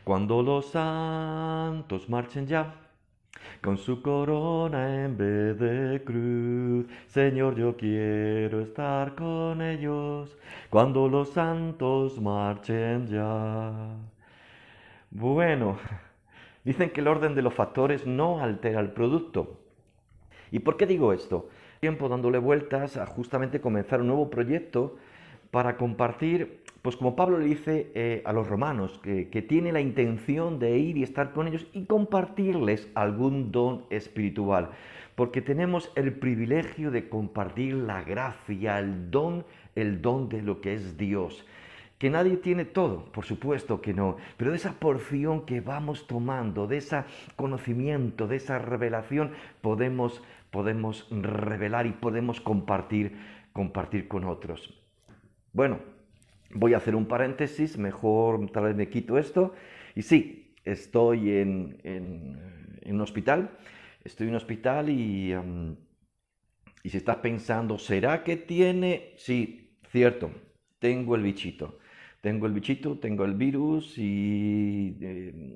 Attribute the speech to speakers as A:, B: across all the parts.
A: Cuando los santos marchen ya, con su corona en vez de cruz, Señor, yo quiero estar con ellos, cuando los santos marchen ya. Bueno, dicen que el orden de los factores no altera el producto. ¿Y por qué digo esto? Tiempo dándole vueltas a justamente comenzar un nuevo proyecto para compartir, pues como Pablo le dice a los romanos, que tiene la intención de ir y estar con ellos y compartirles algún don espiritual, porque tenemos el privilegio de compartir la gracia, el don de lo que es Dios. Que nadie tiene todo, por supuesto que no, pero de esa porción que vamos tomando, de ese conocimiento, de esa revelación, podemos revelar y podemos compartir con otros. Bueno, voy a hacer un paréntesis, mejor tal vez me quito esto. Y sí, estoy en un hospital, estoy en un hospital y si estás pensando, ¿será que tiene? Sí, cierto, tengo el bichito. Tengo el bichito, tengo el virus y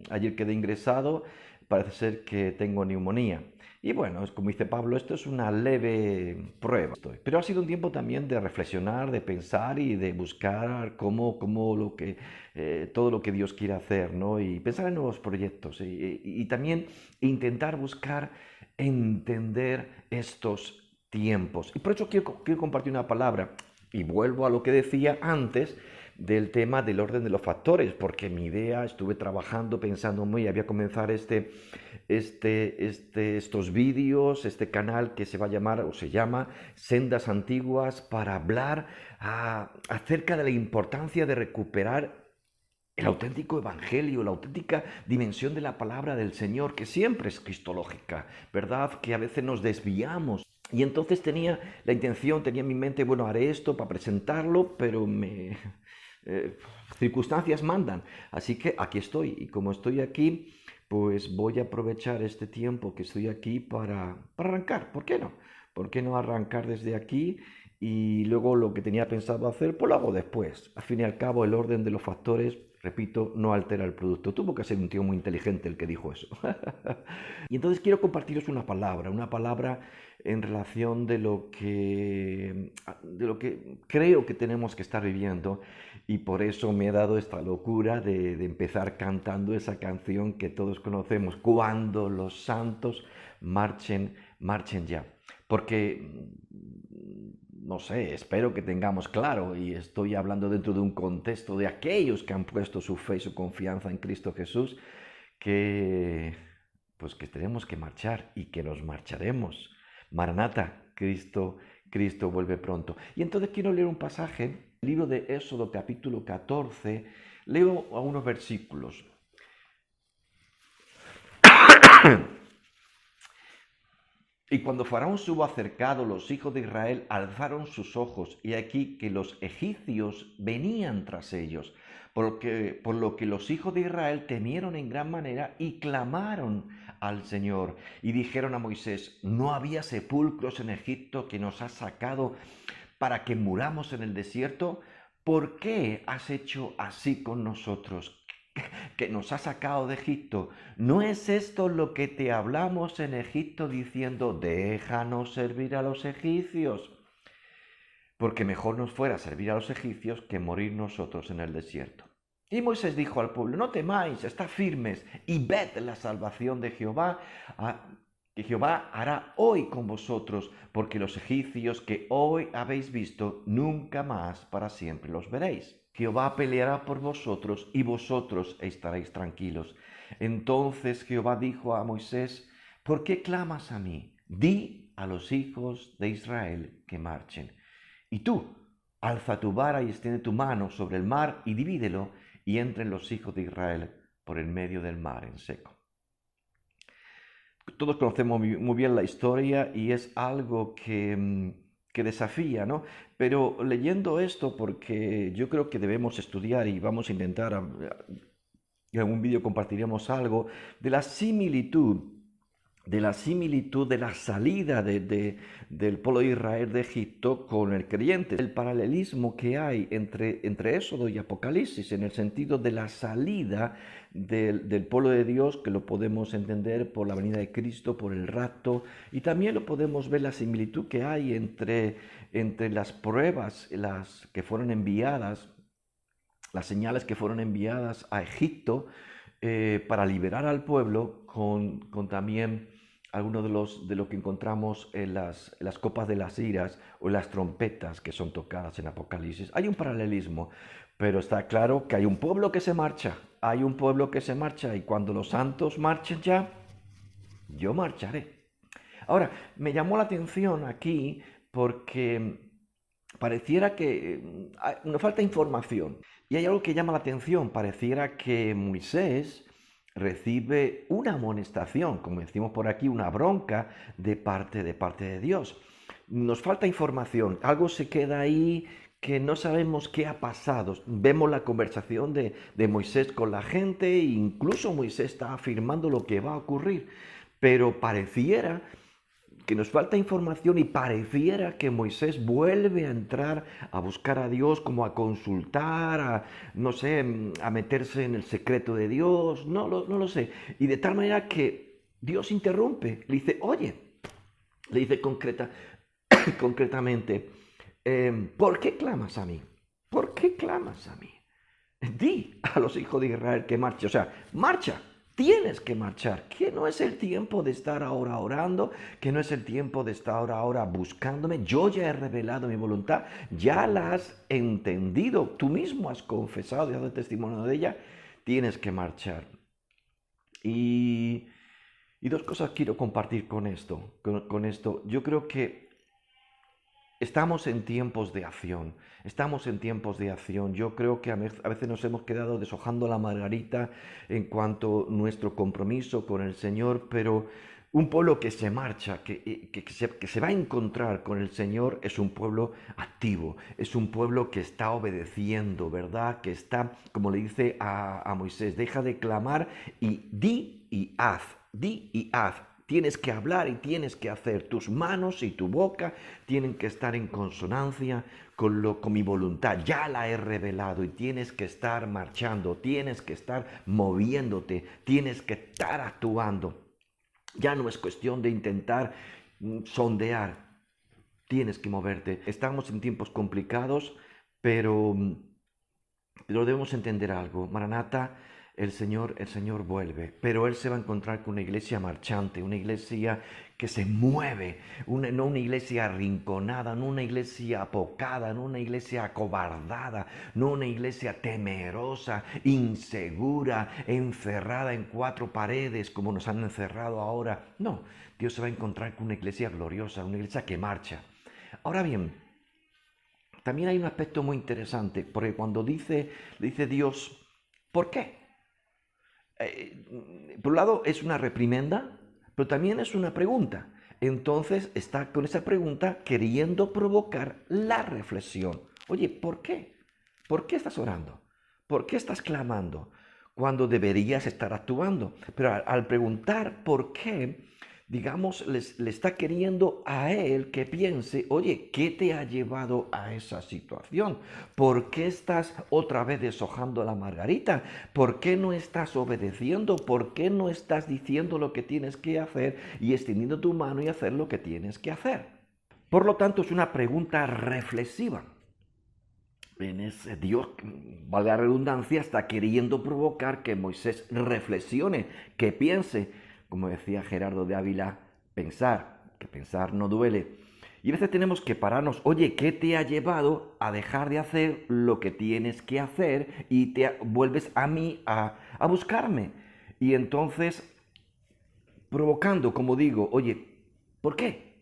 A: ayer quedé ingresado, parece ser que tengo neumonía. Y bueno, es como dice Pablo, esto es una leve prueba. Pero ha sido un tiempo también de reflexionar, de pensar y de buscar todo lo que Dios quiere hacer, ¿no? Y pensar en nuevos proyectos y también intentar buscar entender estos tiempos. Y por eso quiero compartir una palabra. Y vuelvo a lo que decía antes del tema del orden de los factores, porque mi idea, estuve trabajando, pensando muy, había comenzar estos vídeos, este canal que se va a llamar o se llama Sendas Antiguas para hablar acerca de la importancia de recuperar el auténtico evangelio, la auténtica dimensión de la palabra del Señor, que siempre es cristológica, ¿verdad? Que a veces nos desviamos. Y entonces tenía la intención, tenía en mi mente, bueno, haré esto para presentarlo, pero eh, circunstancias mandan. Así que aquí estoy. Y como estoy aquí, pues voy a aprovechar este tiempo que estoy aquí para arrancar. ¿Por qué no? ¿Por qué no arrancar desde aquí? Y luego lo que tenía pensado hacer, pues lo hago después. Al fin y al cabo, el orden de los factores, repito, no altera el producto. Tuvo que ser un tío muy inteligente el que dijo eso. Y entonces quiero compartiros una palabra en relación de lo que creo que tenemos que estar viviendo y por eso me he dado esta locura de empezar cantando esa canción que todos conocemos, cuando los santos marchen ya. Porque, no sé, espero que tengamos claro, y estoy hablando dentro de un contexto de aquellos que han puesto su fe y su confianza en Cristo Jesús, que pues que tenemos que marchar y que nos marcharemos. Maranata, Cristo vuelve pronto. Y entonces quiero leer un pasaje, el libro de Éxodo capítulo 14, leo algunos versículos. Y cuando Faraón hubo acercado, los hijos de Israel alzaron sus ojos, y aquí que los egipcios venían tras ellos, por lo que los hijos de Israel temieron en gran manera y clamaron al Señor. Y dijeron a Moisés, ¿no había sepulcros en Egipto que nos has sacado para que muramos en el desierto? ¿Por qué has hecho así con nosotros, que nos ha sacado de Egipto? ¿No es esto lo que te hablamos en Egipto diciendo, déjanos servir a los egipcios? Porque mejor nos fuera servir a los egipcios que morir nosotros en el desierto. Y Moisés dijo al pueblo, no temáis, estad firmes y ved la salvación de Jehová, que Jehová hará hoy con vosotros, porque los egipcios que hoy habéis visto, nunca más para siempre los veréis. Jehová peleará por vosotros y vosotros estaréis tranquilos. Entonces Jehová dijo a Moisés, ¿por qué clamas a mí? Di a los hijos de Israel que marchen. Y tú, alza tu vara y extiende tu mano sobre el mar y divídelo, y entren los hijos de Israel por el medio del mar en seco. Todos conocemos muy bien la historia y es algo que desafía, ¿no? Pero leyendo esto, porque yo creo que debemos estudiar y vamos a intentar, en algún vídeo compartiremos algo de la similitud de la similitud de la salida del pueblo de Israel de Egipto con el creyente, el paralelismo que hay entre Éxodo y Apocalipsis, en el sentido de la salida del pueblo de Dios, que lo podemos entender por la venida de Cristo, por el rapto, y también lo podemos ver la similitud que hay entre las pruebas las que fueron enviadas, las señales que fueron enviadas a Egipto para liberar al pueblo, con también algunos de lo que encontramos en las copas de las iras o las trompetas que son tocadas en Apocalipsis. Hay un paralelismo, pero está claro que hay un pueblo que se marcha, hay un pueblo que se marcha, y cuando los santos marchen ya, yo marcharé. Ahora, me llamó la atención aquí porque pareciera que nos falta información. Y hay algo que llama la atención. Pareciera que Moisés recibe una amonestación, como decimos por aquí, una bronca de parte de Dios. Nos falta información. Algo se queda ahí que no sabemos qué ha pasado. Vemos la conversación de Moisés con la gente e incluso Moisés está afirmando lo que va a ocurrir. Pero pareciera que nos falta información y pareciera que Moisés vuelve a entrar a buscar a Dios, como a consultar, no sé, a meterse en el secreto de Dios, no lo sé. Y de tal manera que Dios interrumpe, le dice, oye, le dice concretamente, ¿por qué clamas a mí? ¿Por qué clamas a mí? Di a los hijos de Israel que marchen, o sea, marcha. Tienes que marchar, que no es el tiempo de estar ahora orando, que no es el tiempo de estar ahora buscándome. Yo ya he revelado mi voluntad, ya la has entendido, tú mismo has confesado y has dado testimonio de ella. Tienes que marchar. Y, y dos cosas quiero compartir con esto. Con esto, yo creo que estamos en tiempos de acción, estamos en tiempos de acción. Yo creo que a veces nos hemos quedado deshojando la margarita en cuanto a nuestro compromiso con el Señor, pero un pueblo que se marcha, que se va a encontrar con el Señor, es un pueblo activo, es un pueblo que está obedeciendo, ¿verdad? Que está, como le dice a Moisés, deja de clamar y di y haz, di y haz. Tienes que hablar y tienes que hacer. Tus manos y tu boca tienen que estar en consonancia con mi voluntad. Ya la he revelado y tienes que estar marchando, tienes que estar moviéndote, tienes que estar actuando. Ya no es cuestión de intentar sondear. Tienes que moverte. Estamos en tiempos complicados, pero debemos entender algo. Maranata, el Señor vuelve, pero Él se va a encontrar con una iglesia marchante, una iglesia que se mueve, no una iglesia arrinconada, no una iglesia apocada, no una iglesia acobardada, no una iglesia temerosa, insegura, encerrada en cuatro paredes como nos han encerrado ahora. No, Dios se va a encontrar con una iglesia gloriosa, una iglesia que marcha. Ahora bien, también hay un aspecto muy interesante, porque cuando dice Dios, ¿por qué? Por un lado es una reprimenda, pero también es una pregunta. Entonces está con esa pregunta queriendo provocar la reflexión. Oye, ¿por qué? ¿Por qué estás orando? ¿Por qué estás clamando cuando deberías estar actuando? Pero al preguntar por qué, digamos, le está queriendo a él que piense, oye, ¿qué te ha llevado a esa situación? ¿Por qué estás otra vez deshojando la margarita? ¿Por qué no estás obedeciendo? ¿Por qué no estás diciendo lo que tienes que hacer y extendiendo tu mano y hacer lo que tienes que hacer? Por lo tanto, es una pregunta reflexiva. Dios, valga la redundancia, está queriendo provocar que Moisés reflexione, que piense, como decía Gerardo de Ávila, pensar, que pensar no duele. Y a veces tenemos que pararnos, oye, ¿qué te ha llevado a dejar de hacer lo que tienes que hacer y te vuelves a mí a buscarme? Y entonces, provocando, como digo, oye, ¿por qué?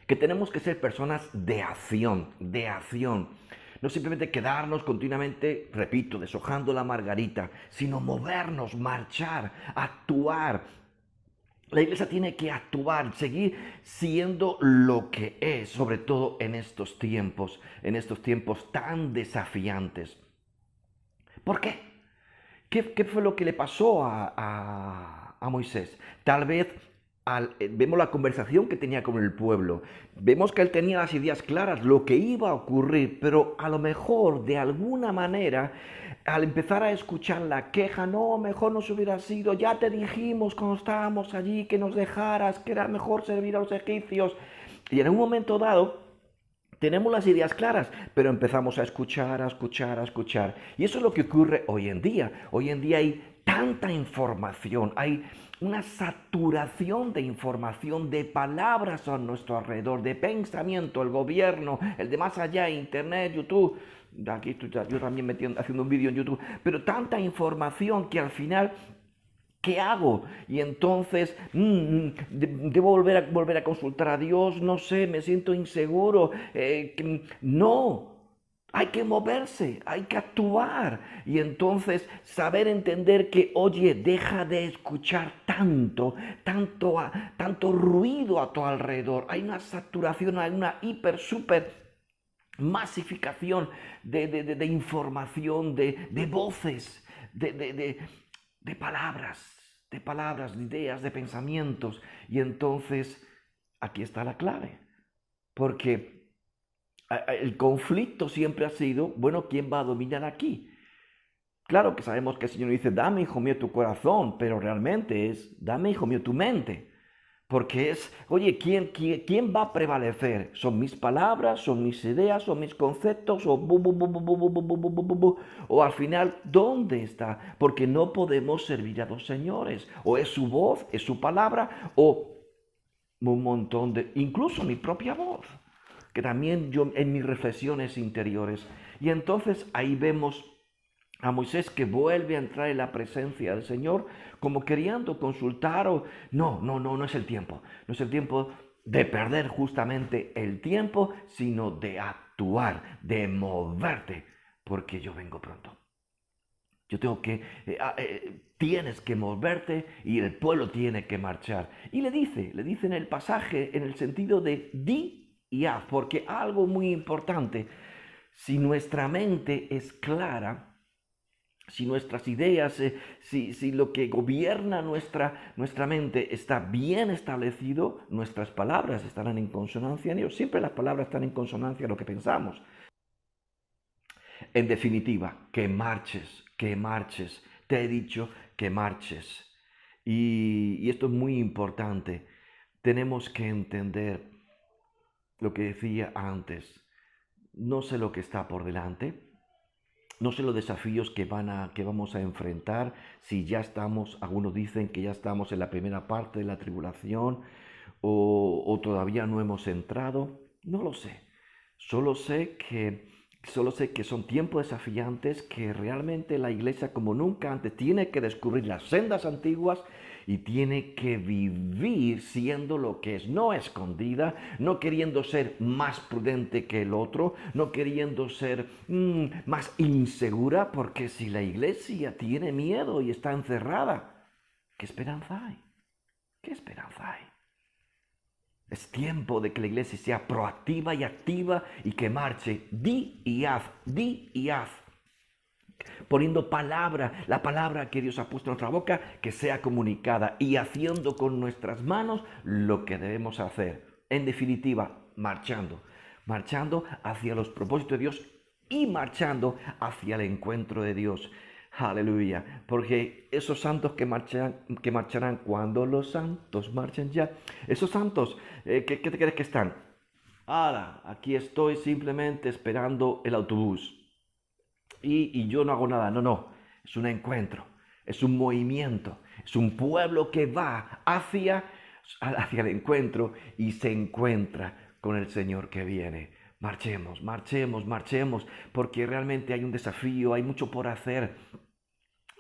A: Que tenemos que ser personas de acción, de acción. No simplemente quedarnos continuamente, repito, deshojando la margarita, sino movernos, marchar, actuar. La iglesia tiene que actuar, seguir siendo lo que es, sobre todo en estos tiempos tan desafiantes. ¿Por qué? ¿Qué fue lo que le pasó a Moisés? Tal vez vemos la conversación que tenía con el pueblo, vemos que él tenía las ideas claras, lo que iba a ocurrir, pero a lo mejor de alguna manera, al empezar a escuchar la queja, no, mejor nos hubiera sido, ya te dijimos cuando estábamos allí que nos dejaras, que era mejor servir a los egipcios, y en un momento dado, tenemos las ideas claras, pero empezamos a escuchar, a escuchar, a escuchar. Y eso es lo que ocurre hoy en día. Hoy en día hay tanta información, hay una saturación de información, de palabras a nuestro alrededor, de pensamiento, el gobierno, el de más allá, internet, YouTube. Aquí yo también haciendo un vídeo en YouTube, pero tanta información que al final ¿qué hago? Y entonces, debo volver a consultar a Dios, no sé, me siento inseguro. No, hay que moverse, hay que actuar. Y entonces saber entender que, oye, deja de escuchar tanto ruido a tu alrededor. Hay una saturación, hay una super masificación de información, de voces, de, de, de, de palabras, de ideas, de pensamientos. Y entonces aquí está la clave, porque el conflicto siempre ha sido, bueno, ¿quién va a dominar aquí? Claro que sabemos que el Señor dice, dame, hijo mío, tu corazón, pero realmente es, dame, hijo mío, tu mente. Porque es, oye, ¿quién va a prevalecer? ¿Son mis palabras? ¿Son mis ideas? ¿Son mis conceptos? O al final, ¿dónde está? Porque no podemos servir a dos señores. O es su voz, es su palabra, o un montón de, incluso mi propia voz, que también yo en mis reflexiones interiores. Y entonces ahí vemos a Moisés que vuelve a entrar en la presencia del Señor como queriendo consultar o no es el tiempo, no es el tiempo de perder justamente el tiempo, sino de actuar, de moverte, porque yo vengo pronto. Yo tengo que, tienes que moverte y el pueblo tiene que marchar. Y le dice en el pasaje en el sentido de di y haz, porque algo muy importante, si nuestra mente es clara, si nuestras ideas, si lo que gobierna nuestra mente está bien establecido, nuestras palabras estarán en consonancia en ello. Siempre las palabras están en consonancia a lo que pensamos. En definitiva, que marches. Te he dicho que marches. Y esto es muy importante. Tenemos que entender lo que decía antes. No sé lo que está por delante, no sé los desafíos que vamos a enfrentar, si ya estamos, algunos dicen que ya estamos en la primera parte de la tribulación o todavía no hemos entrado, no lo sé. Solo sé que, solo sé que son tiempos desafiantes, que realmente la iglesia como nunca antes tiene que descubrir las sendas antiguas y tiene que vivir siendo lo que es, no escondida, no queriendo ser más prudente que el otro, no queriendo ser más insegura, porque si la iglesia tiene miedo y está encerrada, ¿qué esperanza hay? ¿Qué esperanza hay? Es tiempo de que la iglesia sea proactiva y activa y que marche. Di y haz. Poniendo palabra, la palabra que Dios ha puesto en nuestra boca, que sea comunicada y haciendo con nuestras manos lo que debemos hacer. En definitiva, marchando. Marchando hacia los propósitos de Dios y marchando hacia el encuentro de Dios. Aleluya. Porque esos santos que marcharán cuando los santos marchen ya, esos santos, ¿qué te crees que están? Ahora, aquí estoy simplemente esperando el autobús y yo no hago nada. No. Es un encuentro, es un movimiento, es un pueblo que va hacia el encuentro y se encuentra con el Señor que viene. Marchemos, porque realmente hay un desafío, hay mucho por hacer.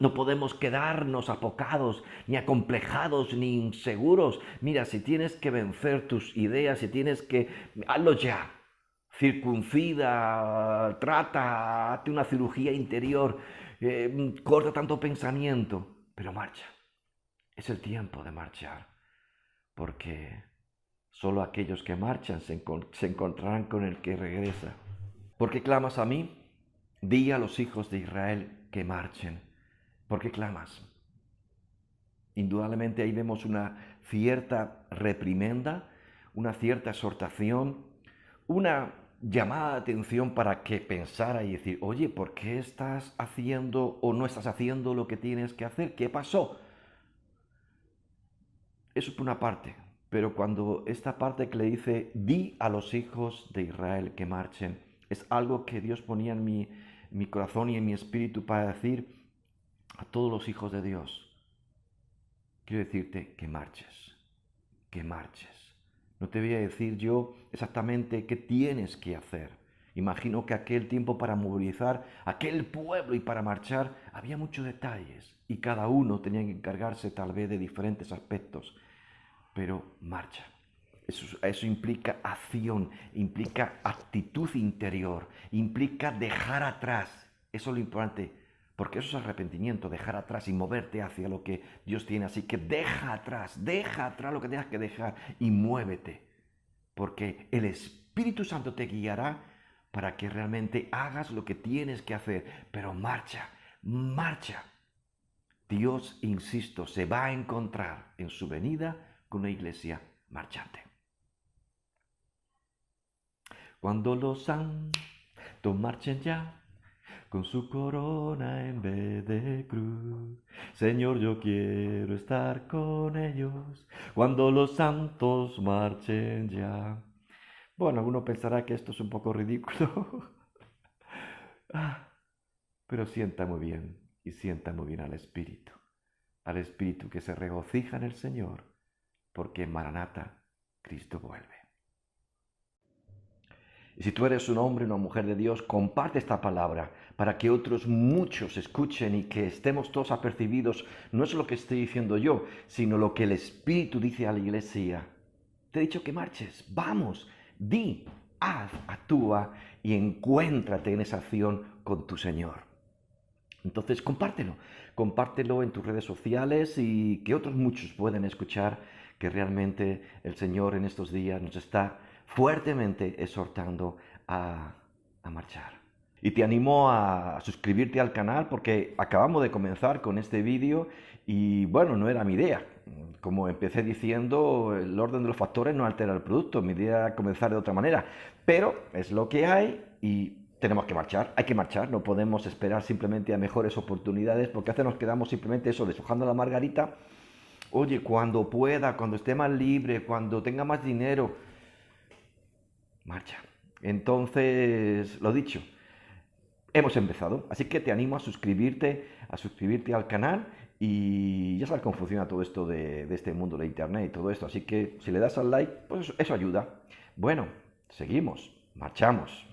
A: No podemos quedarnos apocados, ni acomplejados, ni inseguros. Mira, si tienes que vencer tus ideas, si tienes que... hazlo ya. Circuncida, trata, hazte una cirugía interior, corta tanto pensamiento, pero marcha. Es el tiempo de marchar, porque solo aquellos que marchan se encontrarán con el que regresa. ¿Por qué clamas a mí? Di a los hijos de Israel que marchen. ¿Por qué clamas? Indudablemente ahí vemos una cierta reprimenda, una cierta exhortación, una llamada de atención para que pensara y decir, oye, ¿por qué estás haciendo o no estás haciendo lo que tienes que hacer? ¿Qué pasó? Eso por una parte, pero cuando esta parte que le dice, di a los hijos de Israel que marchen, es algo que Dios ponía en mi corazón y en mi espíritu para decir a todos los hijos de Dios, quiero decirte que marches, que marches. No te voy a decir yo exactamente qué tienes que hacer. Imagino que aquel tiempo para movilizar aquel pueblo y para marchar había muchos detalles y cada uno tenía que encargarse tal vez de diferentes aspectos, pero marcha. Eso implica acción, implica actitud interior, implica dejar atrás. Eso es lo importante, porque eso es arrepentimiento, dejar atrás y moverte hacia lo que Dios tiene. Así que deja atrás lo que tengas que dejar y muévete, porque el Espíritu Santo te guiará para que realmente hagas lo que tienes que hacer. Pero marcha, marcha. Dios, insisto, se va a encontrar en su venida con una iglesia marchante. Cuando los santos marchen ya, con su corona en vez de cruz. Señor, yo quiero estar con ellos, cuando los santos marchen ya. Bueno, alguno pensará que esto es un poco ridículo, pero sienta muy bien y sienta muy bien al Espíritu que se regocija en el Señor, porque en Maranata Cristo vuelve. Y si tú eres un hombre o una mujer de Dios, comparte esta palabra para que otros muchos escuchen y que estemos todos apercibidos. No es lo que estoy diciendo yo, sino lo que el Espíritu dice a la iglesia. Te he dicho que marches, vamos, di, haz, actúa y encuéntrate en esa acción con tu Señor. Entonces compártelo en tus redes sociales y que otros muchos puedan escuchar que realmente el Señor en estos días nos está fuertemente exhortando a marchar. Y te animo a suscribirte al canal porque acabamos de comenzar con este vídeo y bueno, no era mi idea. Como empecé diciendo, el orden de los factores no altera el producto, mi idea era comenzar de otra manera, pero es lo que hay y tenemos que marchar, hay que marchar, no podemos esperar simplemente a mejores oportunidades porque a veces nos quedamos simplemente eso, deshojando la margarita. Oye, cuando pueda, cuando esté más libre, cuando tenga más dinero, marcha. Entonces, lo dicho, hemos empezado, así que te animo a suscribirte al canal y ya sabes cómo funciona todo esto de este mundo de internet y todo esto, así que si le das al like, pues eso ayuda. Bueno, seguimos, marchamos.